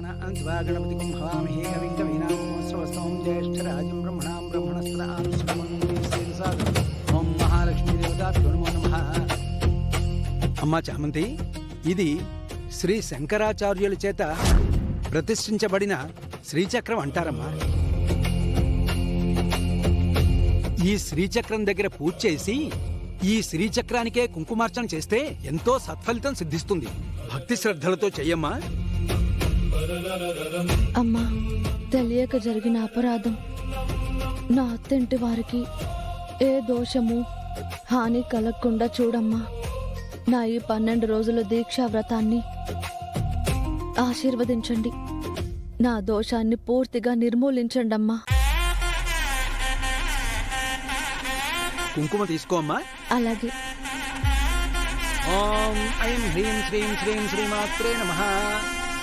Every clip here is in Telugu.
గణపతి హవామహే కవిం కవీనామోత్సవస్తవం జ్యేష్ఠరాజం బ్రహ్మణాం బ్రహ్మణస్పదాం ఓం మహాలక్ష్మీ దేవతాభ్యో నమో నమః. అమ్మా చామంతి, ఇది శ్రీ శంకరాచార్యుల చేత ప్రతిష్ఠించబడిన శ్రీచక్రం అంటారమ్మా. ఈ శ్రీచక్రం దగ్గర పూజ చేసి ఈ శ్రీచక్రానికే కుంకుమార్చన చేస్తే ఎంతో సత్ఫలితం సిద్ధిస్తుంది. భక్తి శ్రద్ధలతో చెయ్యమ్మా. అమ్మా, తెలియక జరిగిన అపరాధం. నా అత్తింటి వారికి ఏ దోషము హాని కలగకుండా చూడమ్మా. నా ఈ 12 రోజుల దీక్షా వ్రతాన్ని ఆశీర్వదించండి. నా దోషాన్ని పూర్తిగా నిర్మూలించండి అమ్మా. కుంకుమ తీసుకోమ్మా. అలాగే. ఓం ఐం హ్రీం శ్రీం శ్రీం శ్రీమాత్రే నమః.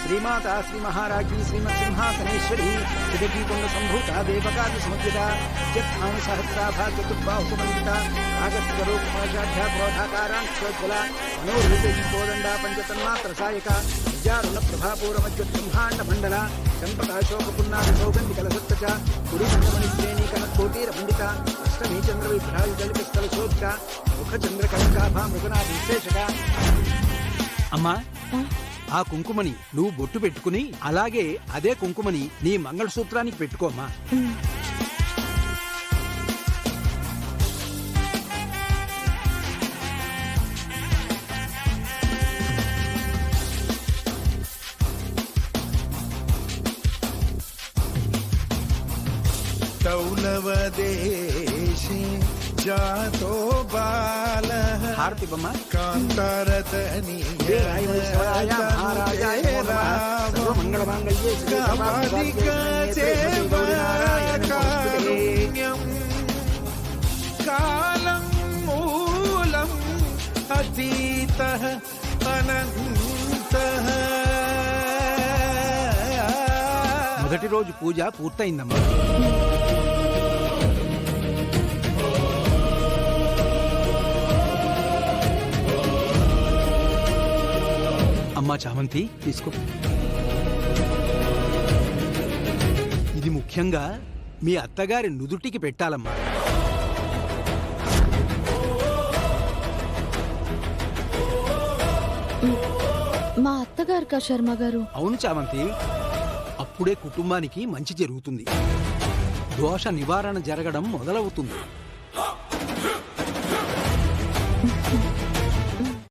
శ్రీమాత శ్రీ మహారాజీ శ్రీమత్ సింహాసనేశ్వరి చిదకీకుండ సంభూత దేవకాది సమద్విత యత్థాం సహస్రాభా చతుర్బాహుమండిత ఆగస్త్యరూపపాశాఢ్య క్రోధాకారాంక్షోజ్వల మనోహృతోదండ పంచతన్మాత్ర సాయక విద్యారుణ ప్రభాపూరమజ్యోత్బ్రహ్మాండ మండల చంపకాశోకపున్నాద సౌగంధి కలసత్తచ కుడిమణి శ్రేణీ కనకోటీర పండిత అష్టమీ చంద్ర విభ్రాజి జలిపిస్తల శోభిక ముఖ చంద్ర కళికాభా మృగనాథ విశేషక. అమ్మా, ఆ కుంకుమని నువ్వు బొట్టు పెట్టుకుని అలాగే అదే కుంకుమని నీ మంగళసూత్రానికి పెట్టుకోమ్మా. తౌలవదేశే జాతో బాలః హారతి బొమ్మ. కాంతారతని మంగళమాంగళ్యే కాలం మూలం అతీతః అనంతః. మొదటి రోజు పూజ పూర్తయిందమ్మా. అమ్మా చామంతి, తీసుకో. ఇది ముఖ్యంగా మీ అత్తగారి నుదుటికి పెట్టాలమ్మా. మా అత్తగారికా శర్మ గారు? అవును చామంతి, అప్పుడే కుటుంబానికి మంచి జరుగుతుంది, దోష నివారణ జరగడం మొదలవుతుంది.